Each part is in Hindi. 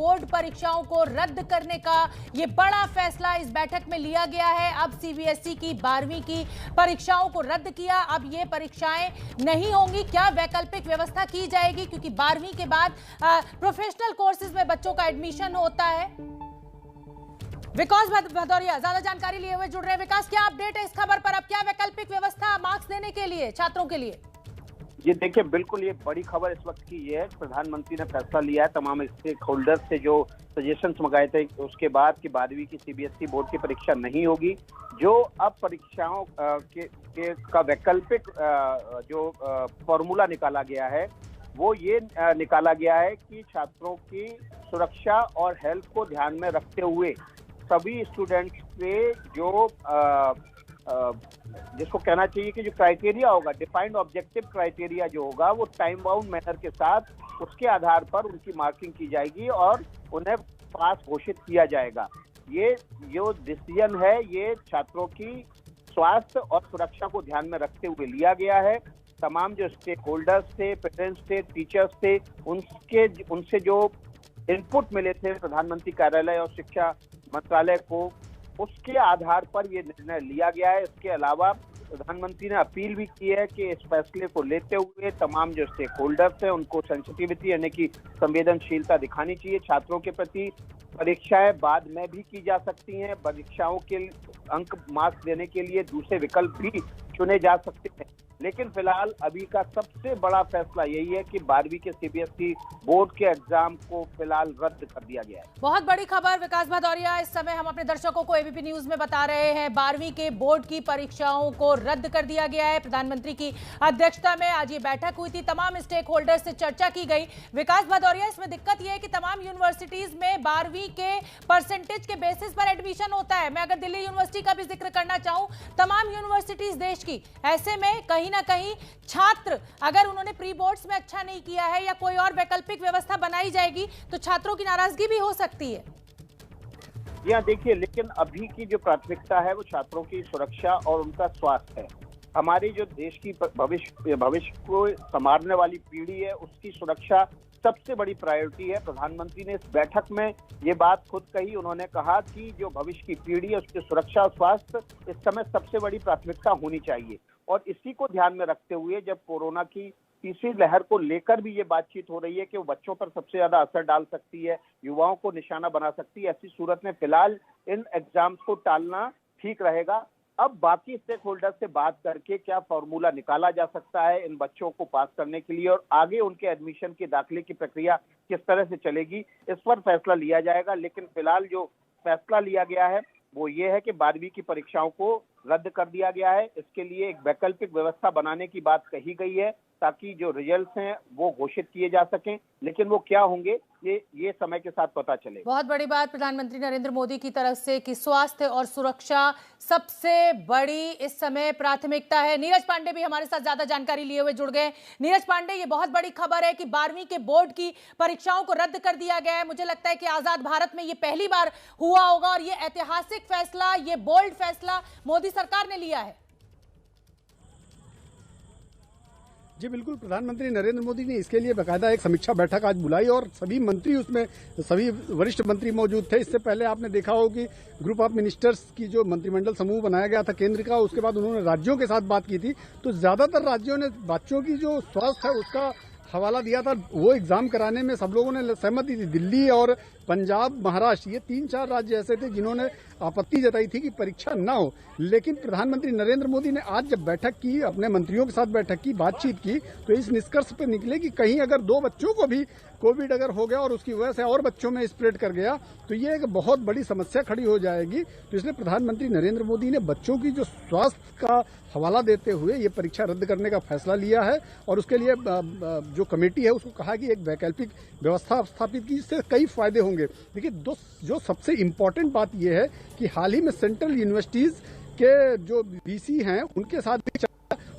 बोर्ड परीक्षाओं को रद्द करने का ये बड़ा फैसला इस बैठक में लिया गया है। अब सीबीएसई की 12वीं की परीक्षाओं को रद्द किया, अब ये परीक्षाएं नहीं होंगी। क्या वैकल्पिक व्यवस्था की जाएगी, क्योंकि 12वीं के बाद प्रोफेशनल कोर्सेज में बच्चों का एडमिशन होता है। विकास भदौरिया ज्यादा जानकारी लिए हुए जुड़ रहे हैं। विकास, क्या अपडेट है इस खबर पर? अब क्या वैकल्पिक व्यवस्था मार्क्स देने के लिए छात्रों के लिए? ये देखिए, बिल्कुल ये बड़ी खबर इस वक्त की ये है। प्रधानमंत्री ने फैसला लिया है तमाम स्टेक होल्डर से जो सजेशंस मंगाए थे उसके बाद कि 12वीं की सीबीएसई बोर्ड की परीक्षा नहीं होगी। जो अब परीक्षाओं का वैकल्पिक जो फॉर्मूला निकाला गया है वो ये निकाला गया है कि छात्रों की सुरक्षा और हेल्थ को ध्यान में रखते हुए सभी स्टूडेंट्स से जो जिसको कहना चाहिए कि जो क्राइटेरिया होगा, डिफाइंड ऑब्जेक्टिव क्राइटेरिया जो होगा, वो टाइम बाउंड मैनर के साथ उसके आधार पर उनकी मार्किंग की जाएगी और उन्हें पास घोषित किया जाएगा। ये जो डिसीजन है ये छात्रों की स्वास्थ्य और सुरक्षा को ध्यान में रखते हुए लिया गया है। तमाम जो स्टेक होल्डर्स थे, पेरेंट्स थे, टीचर्स थे, उनसे जो इनपुट मिले थे प्रधानमंत्री कार्यालय और शिक्षा मंत्रालय को, उसके आधार पर ये निर्णय लिया गया है। इसके अलावा प्रधानमंत्री ने अपील भी की है कि इस फैसले को लेते हुए तमाम जो स्टेक होल्डर्स हैं उनको सेंसिटिविटी यानी कि संवेदनशीलता दिखानी चाहिए छात्रों के प्रति। परीक्षाएं बाद में भी की जा सकती हैं। परीक्षाओं के अंक मार्क्स देने के लिए दूसरे विकल्प भी चुने जा सकते हैं, लेकिन फिलहाल अभी का सबसे बड़ा फैसला यही है कि 12वीं के सीबीएसई बोर्ड के एग्जाम को फिलहाल रद्द कर दिया गया है। बहुत बड़ी खबर विकास भदौरिया, इस समय हम अपने दर्शकों को एबीपी न्यूज में बता रहे हैं। 12वीं के बोर्ड की परीक्षाओं को रद्द कर दिया गया है। प्रधानमंत्री की अध्यक्षता में आज ये बैठक हुई थी, तमाम स्टेक होल्डर से चर्चा की गई। विकास भदौरिया, इसमें दिक्कत यह है कि तमाम यूनिवर्सिटीज में 12वीं के परसेंटेज के बेसिस पर एडमिशन होता है। मैं अगर दिल्ली यूनिवर्सिटी का भी जिक्र करना चाहूं, तमाम यूनिवर्सिटीज देश की, ऐसे में कहीं ना कहीं छात्र अगर उन्होंने प्री बोर्ड्स में अच्छा नहीं किया है या कोई और वैकल्पिक व्यवस्था बनाई जाएगी तो छात्रों की नाराजगी भी हो सकती है। यहाँ देखिए, लेकिन अभी की जो प्राथमिकता है वो छात्रों की सुरक्षा और उनका स्वास्थ्य है। हमारी जो देश की भविष्य को संवारने वाली पीढ़ी है उसकी सुरक्षा सबसे बड़ी प्रायोरिटी है। प्रधानमंत्री ने इस बैठक में ये बात खुद कही। उन्होंने कहा कि जो भविष्य की पीढ़ी है उसकी सुरक्षा और स्वास्थ्य इस समय सबसे बड़ी प्राथमिकता होनी चाहिए। और इसी को ध्यान में रखते हुए जब कोरोना की तीसरी लहर को लेकर भी ये बातचीत हो रही है कि वो बच्चों पर सबसे ज्यादा असर डाल सकती है, युवाओं को निशाना बना सकती है, ऐसी सूरत में फिलहाल इन एग्जाम्स को टालना ठीक रहेगा। अब बाकी स्टेक होल्डर से बात करके क्या फॉर्मूला निकाला जा सकता है इन बच्चों को पास करने के लिए और आगे उनके एडमिशन की दाखिले की प्रक्रिया किस तरह से चलेगी, इस पर फैसला लिया जाएगा। लेकिन फिलहाल जो फैसला लिया गया है वो ये है कि 12वीं की परीक्षाओं को रद्द कर दिया गया है। इसके लिए एक वैकल्पिक व्यवस्था बनाने की बात कही गई है ताकि जो रिजल्ट्स हैं वो घोषित किए जा सकें, लेकिन वो क्या होंगे ये समय के साथ पता चलेगा। बहुत बड़ी बात प्रधानमंत्री नरेंद्र मोदी की तरफ से कि स्वास्थ्य और सुरक्षा सबसे बड़ी इस समय प्राथमिकता है। नीरज पांडे भी हमारे साथ ज्यादा जानकारी लिए हुए जुड़ गए। नीरज पांडे, ये बहुत बड़ी खबर है कि 12वीं के बोर्ड की परीक्षाओं को रद्द कर दिया गया है। मुझे लगता है कि आजाद भारत में ये पहली बार हुआ होगा और ये ऐतिहासिक फैसला, ये बोल्ड फैसला मोदी सरकार ने लिया है। जी बिल्कुल, प्रधानमंत्री नरेंद्र मोदी ने इसके लिए बाकायदा एक समीक्षा बैठक आज बुलाई और सभी मंत्री उसमें, सभी वरिष्ठ मंत्री मौजूद थे। इससे पहले आपने देखा हो कि ग्रुप ऑफ मिनिस्टर्स की जो मंत्रिमंडल समूह बनाया गया था केंद्र का, उसके बाद उन्होंने राज्यों के साथ बात की थी। तो ज्यादातर राज्यों ने बच्चों की जो स्वास्थ्य है उसका हवाला दिया था। वो एग्जाम कराने में सब लोगों ने सहमति थी। दिल्ली और पंजाब, महाराष्ट्र, ये 3-4 राज्य ऐसे थे जिन्होंने आपत्ति जताई थी कि परीक्षा न हो। लेकिन प्रधानमंत्री नरेंद्र मोदी ने आज जब बैठक की, अपने मंत्रियों के साथ बैठक की, बातचीत की, तो इस निष्कर्ष पर निकले कि कहीं अगर 2 बच्चों को भी कोविड अगर हो गया और उसकी वजह से और बच्चों में स्प्रेड कर गया तो ये एक बहुत बड़ी समस्या खड़ी हो जाएगी। तो इसलिए प्रधानमंत्री नरेंद्र मोदी ने बच्चों की जो स्वास्थ्य का हवाला देते हुए ये परीक्षा रद्द करने का फैसला लिया है और उसके लिए जो कमेटी है उसको कहा कि एक वैकल्पिक व्यवस्था स्थापित की, जिससे कई फायदे होंगे। देखिए, जो सबसे इम्पोर्टेंट बात यह है कि हाल ही में सेंट्रल यूनिवर्सिटीज के जो वीसी हैं उनके साथ भी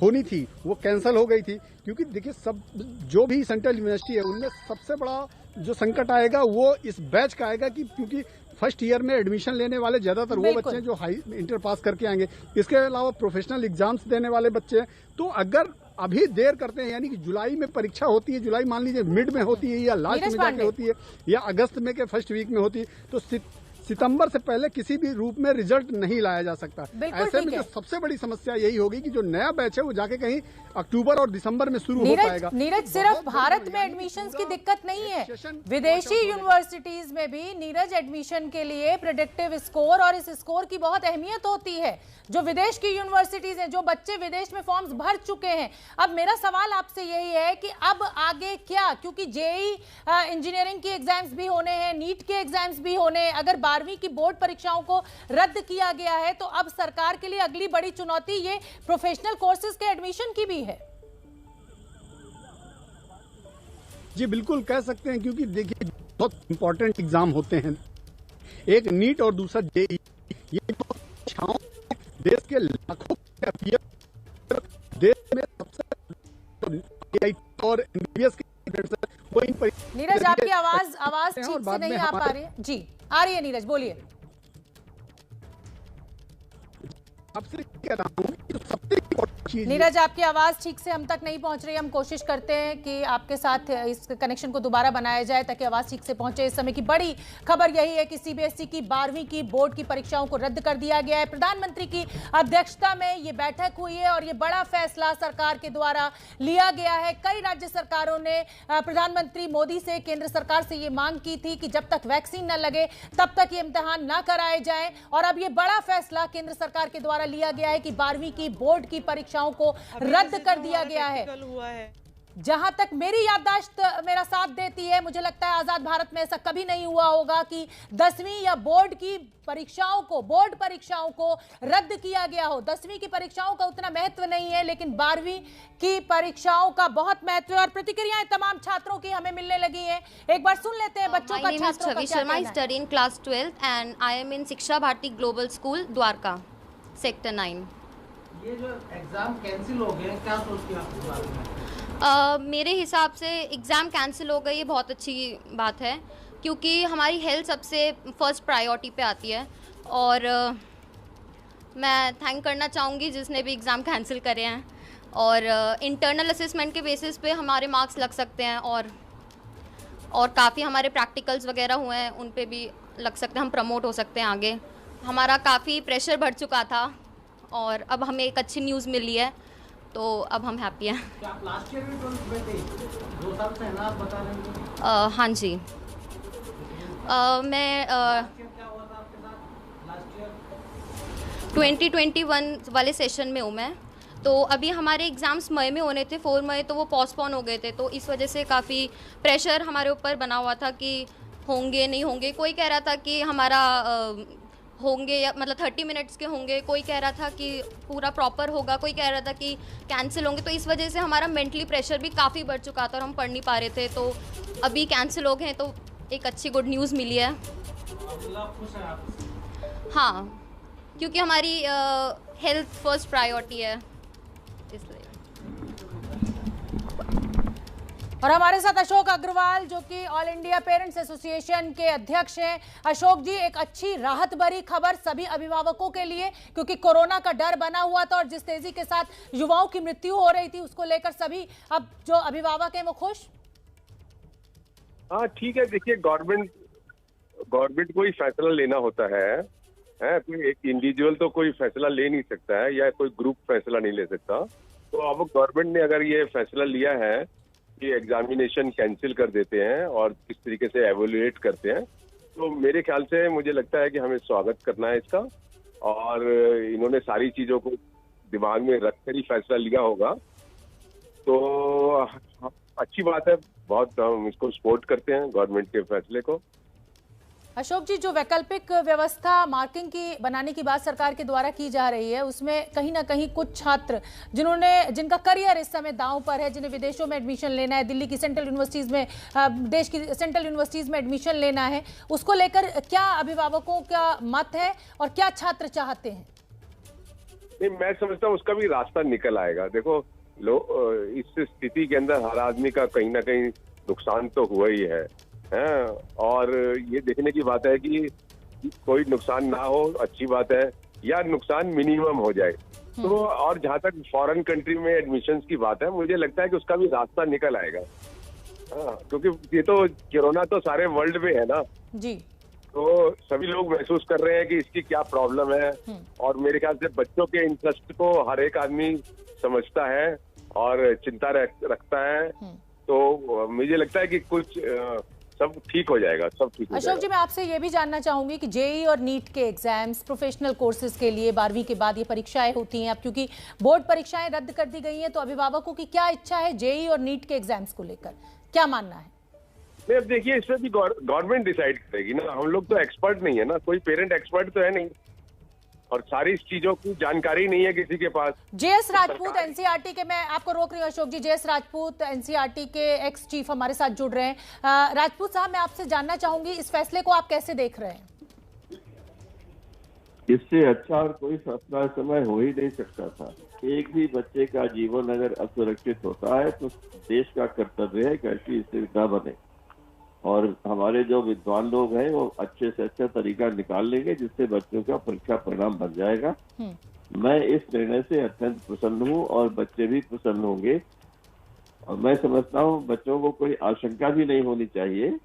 होनी थी, वो कैंसिल हो गई थी। क्योंकि देखिए, सब जो भी सेंट्रल यूनिवर्सिटी है उनमें सबसे बड़ा जो संकट आएगा वो इस बैच का आएगा कि क्योंकि फर्स्ट ईयर में एडमिशन लेने वाले ज्यादातर वो बिल्कुल। बच्चे हैं जो हाई इंटर पास करके आएंगे। इसके अलावा प्रोफेशनल एग्जाम्स देने वाले बच्चे हैं। तो अगर अभी देर करते हैं, यानी कि जुलाई में परीक्षा होती है, जुलाई मान लीजिए मिड में होती है या लास्ट में जाके होती है या अगस्त में के फर्स्ट वीक में होती है, तो सितंबर से पहले किसी भी रूप में रिजल्ट नहीं लाया जा सकता। ऐसे में जो सबसे बड़ी समस्या यही होगी कि जो नया बैच है वो जाके कहीं अक्टूबर और दिसंबर में शुरू हो पाएगा। नीरज, सिर्फ भारत में एडमिशंस की दिक्कत नहीं है, विदेशी यूनिवर्सिटीज में भी नीरज एडमिशन के लिए प्रेडिक्टिव स्कोर और इस स्कोर की बहुत अहमियत होती है। जो विदेश की यूनिवर्सिटीज हैं, जो बच्चे विदेश में फॉर्म्स भर चुके हैं, अब मेरा सवाल आपसे यही है कि अब आगे क्या, क्योंकि जेई इंजीनियरिंग की एग्जाम्स भी होने हैं, नीट के एग्जाम्स भी होने हैं, अगर 12वीं की बोर्ड परीक्षाओं को रद्द किया गया है तो अब सरकार के लिए अगली बड़ी चुनौती ये प्रोफेशनल कोर्सेज के एडमिशन की भी है। जी बिल्कुल कह सकते हैं, क्योंकि देखिए बहुत इंपॉर्टेंट एग्जाम होते हैं, एक नीट और दूसरा जेई। ये परीक्षाओं देश के लाखों देश में सबसे और एमबीबीएस के। नीरज, आपकी आवाज ठीक से नहीं आ पा रही है। जी आ रही है नीरज, बोलिए। आपसे कह रहा हूँ कि सबसे नीरज, आपकी आवाज ठीक से हम तक नहीं पहुंच रही। हम कोशिश करते हैं कि आपके साथ इस कनेक्शन को दोबारा बनाया जाए ताकि आवाज ठीक से पहुंचे। इस समय की बड़ी खबर यही है कि सीबीएसई की 12वीं की बोर्ड की परीक्षाओं को रद्द कर दिया गया है। प्रधानमंत्री की अध्यक्षता में ये बैठक हुई है और ये बड़ा फैसला सरकार के द्वारा लिया गया है। कई राज्य सरकारों ने प्रधानमंत्री मोदी से, केंद्र सरकार से ये मांग की थी कि जब तक वैक्सीन न लगे तब तक ये इम्तिहान न कराए जाए, और अब ये बड़ा फैसला केंद्र सरकार के द्वारा लिया गया है कि 12वीं की बोर्ड की परीक्षाओं को रद्द कर दिया गया है। जहां तक मेरी याददाश्त मेरा साथ देती है, मुझे लगता है आजाद भारत में ऐसा कभी नहीं हुआ होगा कि 10वीं या बोर्ड की परीक्षाओं को, बोर्ड परीक्षाओं को रद्द किया गया हो। 10वीं की परीक्षाओं का उतना महत्व नहीं है, लेकिन 12वीं की परीक्षाओं का बहुत महत्व है। और प्रतिक्रियाएं तमाम छात्रों की हमें मिलने लगी हैं। एक बार सुन लेते हैं बच्चों का, छात्रों का क्या कहना है। I study in class 12 and I am in Shiksha Bharati global school Dwarka sector 9। ये जो एग्जाम कैंसिल हो गए, क्या सोचती हैं आप इस बारे में? मेरे हिसाब से एग्ज़ाम कैंसिल हो गए ये बहुत अच्छी बात है, क्योंकि हमारी हेल्थ सबसे फर्स्ट प्रायोरिटी पे आती है। और मैं थैंक करना चाहूँगी जिसने भी एग्ज़ाम कैंसिल करे हैं। और इंटरनल असेसमेंट के बेसिस पे हमारे मार्क्स लग सकते हैं, और काफ़ी हमारे प्रैक्टिकल्स वगैरह हुए हैं, उन पे भी लग सकते हैं, हम प्रमोट हो सकते हैं आगे। हमारा काफ़ी प्रेशर बढ़ चुका था और अब हमें एक अच्छी न्यूज़ मिली है, तो अब हम हैप्पी हैं। क्या आप लास्ट ईयर भी 12th में थे? 2 साल पहले आप बता रहे हैं। हाँ जी। मैं क्या हुआ था आपके साथ लास्ट ईयर? 2021 वाले सेशन में हूँ मैं। तो अभी हमारे एग्ज़ाम्स मई में होने थे, 4 मई, तो वो पोस्टपोन हो गए थे। तो इस वजह से काफ़ी प्रेशर हमारे ऊपर बना हुआ था कि होंगे नहीं होंगे। कोई कह रहा था कि हमारा होंगे या मतलब 30 मिनट्स के होंगे, कोई कह रहा था कि पूरा प्रॉपर होगा, कोई कह रहा था कि कैंसिल होंगे। तो इस वजह से हमारा मेंटली प्रेशर भी काफ़ी बढ़ चुका था और हम पढ़ नहीं पा रहे थे। तो अभी कैंसिल हो गए, तो एक अच्छी गुड न्यूज़ मिली है। खुश हैं आप? हाँ, क्योंकि हमारी हेल्थ फर्स्ट प्रायोरिटी है, इसलिए। और हमारे साथ अशोक अग्रवाल, जो कि ऑल इंडिया पेरेंट्स एसोसिएशन के अध्यक्ष हैं। अशोक जी, एक अच्छी राहत भरी खबर सभी अभिभावकों के लिए, क्योंकि कोरोना का डर बना हुआ था और जिस तेजी के साथ युवाओं की मृत्यु हो रही थी उसको लेकर सभी अब जो अभिभावक हैं वो खुश। हाँ ठीक है, देखिए गवर्नमेंट को ही फैसला लेना होता है, कोई एक इंडिविजुअल तो कोई फैसला ले नहीं सकता है या कोई ग्रुप फैसला नहीं ले सकता। तो अब गवर्नमेंट ने अगर ये फैसला लिया है कि एग्जामिनेशन कैंसिल कर देते हैं और किस तरीके से एवोल्यूएट करते हैं, तो मेरे ख्याल से मुझे लगता है कि हमें स्वागत करना है इसका। और इन्होंने सारी चीज़ों को दिमाग में रखकर ही फैसला लिया होगा, तो अच्छी बात है, बहुत हम इसको सपोर्ट करते हैं गवर्नमेंट के फैसले को। अशोक जी, जो वैकल्पिक व्यवस्था मार्किंग की बनाने की बात सरकार के द्वारा की जा रही है, उसमें कहीं ना कहीं कुछ छात्र जिनका करियर इस समय दांव पर है, जिन्हें विदेशों में एडमिशन लेना है, दिल्ली की सेंट्रल यूनिवर्सिटीज में, देश की सेंट्रल यूनिवर्सिटीज में एडमिशन लेना है, उसको लेकर क्या अभिभावकों का मत है और क्या छात्र चाहते हैं? नहीं, मैं समझता हूँ उसका भी रास्ता निकल आएगा। देखो इस स्थिति के अंदर हर आदमी का कहीं ना कहीं नुकसान तो हुआ ही है। और ये देखने की बात है कि कोई नुकसान ना हो, अच्छी बात है, या नुकसान मिनिमम हो जाए। तो और जहाँ तक फॉरेन कंट्री में एडमिशन्स की बात है, मुझे लगता है कि उसका भी रास्ता निकल आएगा। हाँ, क्योंकि ये तो कोरोना तो सारे वर्ल्ड में है ना जी। तो सभी लोग महसूस कर रहे हैं कि इसकी क्या प्रॉब्लम है, और मेरे ख्याल से बच्चों के इंटरेस्ट को हर एक आदमी समझता है और चिंता रखता है। तो मुझे लगता है कि कुछ सब ठीक हो जाएगा, सब ठीक हो अशोक जाएगा। जी, मैं आपसे ये भी जानना चाहूंगी कि जेईई और नीट के एग्जाम्स, प्रोफेशनल कोर्सेज के लिए 12वीं के बाद ये परीक्षाएं होती हैं, अब क्योंकि बोर्ड परीक्षाएं रद्द कर दी गई हैं, तो अभिभावकों की क्या इच्छा है जेईई और नीट के एग्जाम्स को लेकर, क्या मानना है? नहीं, अब देखिए, इसमें भी गवर्नमेंट डिसाइड करेगी ना, हम लोग तो एक्सपर्ट नहीं है ना, कोई पेरेंट एक्सपर्ट तो है नहीं, और सारी चीजों की जानकारी नहीं है किसी के पास। जेएस राजपूत एनसीईआरटी के, मैं आपको रोक रही हूँ अशोक जी, जेएस राजपूत एनसीईआरटी के एक्स चीफ हमारे साथ जुड़ रहे हैं। राजपूत साहब, मैं आपसे जानना चाहूंगी इस फैसले को आप कैसे देख रहे हैं? इससे अच्छा और कोई फैसला इस समय हो ही नहीं सकता था। एक भी बच्चे का जीवन अगर असुरक्षित होता है तो देश का कर्तव्य है कि ऐसी स्थिति न बने, और हमारे जो विद्वान लोग हैं वो अच्छे से अच्छा तरीका निकाल लेंगे जिससे बच्चों का परीक्षा परिणाम बन जाएगा। मैं इस निर्णय से अत्यंत प्रसन्न हूँ और बच्चे भी प्रसन्न होंगे, और मैं समझता हूँ बच्चों को कोई आशंका भी नहीं होनी चाहिए,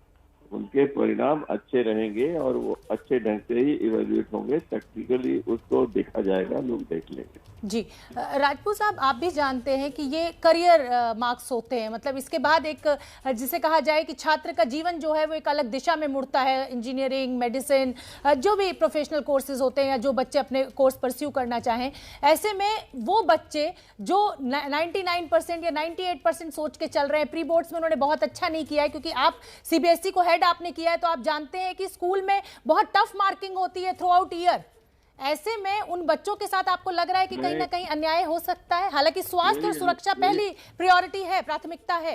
उनके परिणाम अच्छे रहेंगे और वो अच्छे ढंग से ही इवेल्युएट होंगे, प्रैक्टिकली उसको देखा जाएगा, लोग देख लेंगे। जी राजपूत साहब, आप भी जानते हैं कि ये करियर मार्क्स होते हैं, मतलब इसके बाद एक जिसे कहा जाए कि छात्र का जीवन जो है वो एक अलग दिशा में मुड़ता है, इंजीनियरिंग, मेडिसिन, जो भी प्रोफेशनल कोर्सेज होते हैं या जो बच्चे अपने कोर्स परस्यू करना चाहें, ऐसे में वो बच्चे जो 99% या 98% सोच के चल रहे हैं, प्री बोर्ड्स में उन्होंने बहुत अच्छा नहीं किया है, क्योंकि आप सीबीएसई को हेड आपने किया है तो आप जानते हैं कि स्कूल में बहुत टफ मार्किंग होती है थ्रू आउट ईयर। ऐसे में उन बच्चों के साथ आपको लग रहा है कि कहीं ना कहीं अन्याय हो सकता है? हालांकि स्वास्थ्य और सुरक्षा पहली प्रायोरिटी है, प्राथमिकता है।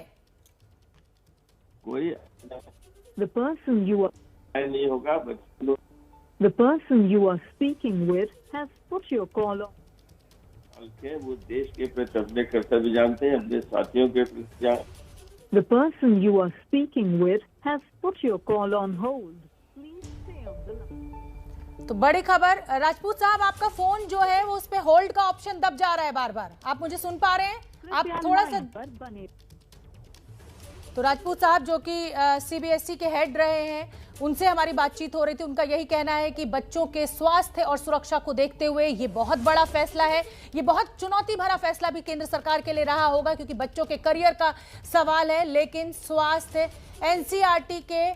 कोई The person you are नहीं होगा, The person you are speaking with has put your call on. वो देश के प्रति अपने कर्तव्य जानते हैं, अपने साथियों के प्रति। The person you are speaking with has put your call on hold. Please stay on the line. तो बड़ी खबर, राजपूत साहब आपका फोन जो है वो उस पे होल्ड का ऑप्शन दब जा रहा है बार बार, आप मुझे सुन पा रहे हैं? आप थोड़ा सा। तो राजपूत साहब जो कि सीबीएसई के हेड रहे हैं, उनसे हमारी बातचीत हो रही थी, उनका यही कहना है कि बच्चों के स्वास्थ्य और सुरक्षा को देखते हुए ये बहुत बड़ा फैसला है, ये बहुत चुनौती भरा फैसला भी केंद्र सरकार के लिए रहा होगा, क्योंकि बच्चों के करियर का सवाल है। लेकिन स्वास्थ्य, एनसीईआरटी के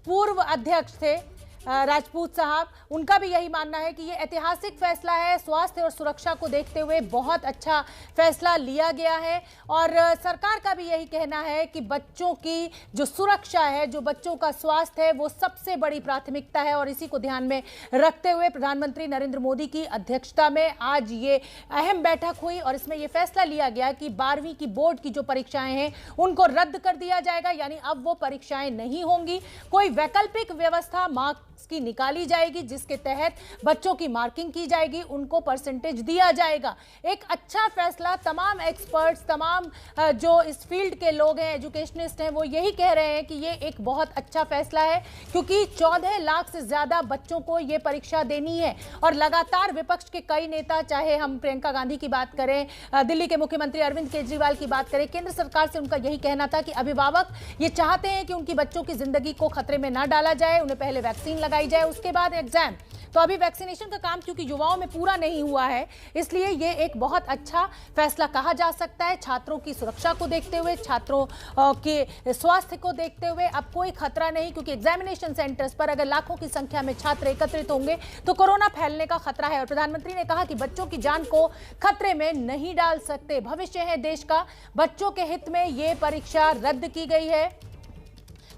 पूर्व अध्यक्ष थे राजपूत साहब, उनका भी यही मानना है कि ये ऐतिहासिक फैसला है, स्वास्थ्य और सुरक्षा को देखते हुए बहुत अच्छा फैसला लिया गया है। और सरकार का भी यही कहना है कि बच्चों की जो सुरक्षा है, जो बच्चों का स्वास्थ्य है, वो सबसे बड़ी प्राथमिकता है। और इसी को ध्यान में रखते हुए प्रधानमंत्री नरेंद्र मोदी की अध्यक्षता में आज ये अहम बैठक हुई और इसमें यह फैसला लिया गया कि 12वीं की बोर्ड की जो परीक्षाएं हैं उनको रद्द कर दिया जाएगा, यानी अब वो परीक्षाएं नहीं होंगी। कोई वैकल्पिक व्यवस्था मार्क्स की निकाली जाएगी जिसके तहत बच्चों की मार्किंग की जाएगी, उनको परसेंटेज दिया जाएगा। एक अच्छा फैसला, तमाम एक्सपर्ट्स, तमाम जो इस फील्ड के लोग हैं, एजुकेशनिस्ट हैं, वो यही कह रहे हैं कि ये एक बहुत अच्छा फैसला है, क्योंकि 14 लाख से ज्यादा बच्चों को ये परीक्षा देनी है। और लगातार विपक्ष के कई नेता, चाहे हम प्रियंका गांधी की बात करें, दिल्ली के मुख्यमंत्री अरविंद केजरीवाल की बात करें, केंद्र सरकार से उनका यही कहना था कि अभिभावक ये चाहते हैं कि उनकी बच्चों की जिंदगी को खतरे में ना डाला जाए, उन्हें पहले वैक्सीन लगाई जाए, उसके बाद एग्जाम। तो अभी वैक्सीनेशन का काम क्योंकि युवाओं में पूरा नहीं हुआ है, इसलिए ये एक बहुत अच्छा फैसला कहा जा सकता है। छात्रों की सुरक्षा को देखते हुए, छात्रों के स्वास्थ्य को देखते हुए अब कोई खतरा नहीं, क्योंकि एग्जामिनेशन सेंटर्स पर अगर लाखों की संख्या में छात्र एकत्रित होंगे तो कोरोना फैलने का खतरा है। और प्रधानमंत्री ने कहा कि बच्चों की जान को खतरे में नहीं डाल सकते, भविष्य है देश का, बच्चों के हित में ये परीक्षा रद्द की गई है।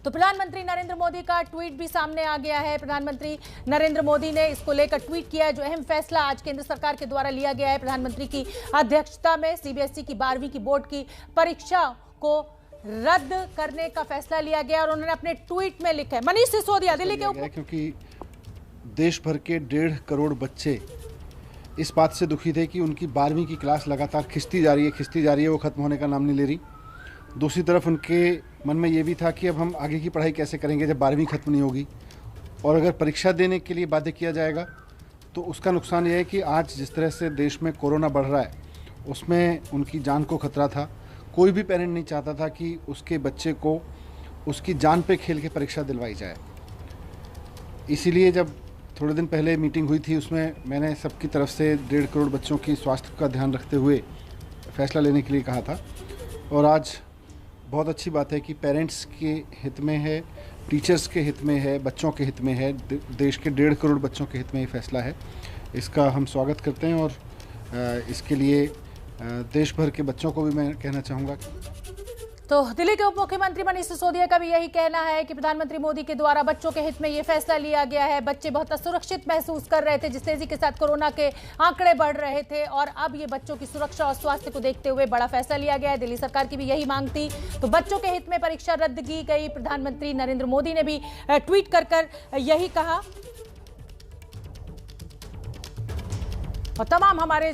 तो प्रधानमंत्री नरेंद्र मोदी का ट्वीट भी सामने आ गया है। प्रधानमंत्री नरेंद्र मोदी ने इसको लेकर ट्वीट किया है, जो अहम फैसला आज केंद्र सरकार के द्वारा लिया गया है। प्रधानमंत्री की अध्यक्षता में सीबीएसई की 12वीं की बोर्ड की परीक्षा को रद्द करने का फैसला लिया गया और उन्होंने अपने ट्वीट में लिखा है। मनीष सिसोदिया, दिल्ली के ऊपर, क्योंकि देश भर के 1.5 करोड़ बच्चे इस बात से दुखी थे कि उनकी 12वीं की क्लास लगातार खिंचती जा रही है, वो खत्म होने का नाम नहीं ले रही। दूसरी तरफ उनके मन में ये भी था कि अब हम आगे की पढ़ाई कैसे करेंगे जब 12वीं खत्म नहीं होगी। और अगर परीक्षा देने के लिए बाध्य किया जाएगा तो उसका नुकसान यह है कि आज जिस तरह से देश में कोरोना बढ़ रहा है उसमें उनकी जान को खतरा था। कोई भी पेरेंट नहीं चाहता था कि उसके बच्चे को उसकी जान पे खेल के परीक्षा दिलवाई जाए। इसीलिए जब थोड़े दिन पहले मीटिंग हुई थी उसमें मैंने सबकी तरफ से 1.5 करोड़ बच्चों की स्वास्थ्य का ध्यान रखते हुए फैसला लेने के लिए कहा था। और आज बहुत अच्छी बात है कि पेरेंट्स के हित में है, टीचर्स के हित में है, बच्चों के हित में है, देश के 1.5 करोड़ बच्चों के हित में ये फैसला है। इसका हम स्वागत करते हैं और इसके लिए देश भर के बच्चों को भी मैं कहना चाहूँगा। तो दिल्ली के उप मुख्यमंत्री मनीष सिसोदिया का भी यही कहना है कि प्रधानमंत्री मोदी के द्वारा बच्चों के हित में ये फैसला लिया गया है। बच्चे बहुत असुरक्षित महसूस कर रहे थे जिस तेजी के साथ कोरोना के आंकड़े बढ़ रहे थे, और अब ये बच्चों की सुरक्षा और स्वास्थ्य को देखते हुए बड़ा फैसला लिया गया है। दिल्ली सरकार की भी यही मांग थी, तो बच्चों के हित में परीक्षा रद्द की गई। प्रधानमंत्री नरेंद्र मोदी ने भी ट्वीट कर यही कहा, और तमाम हमारे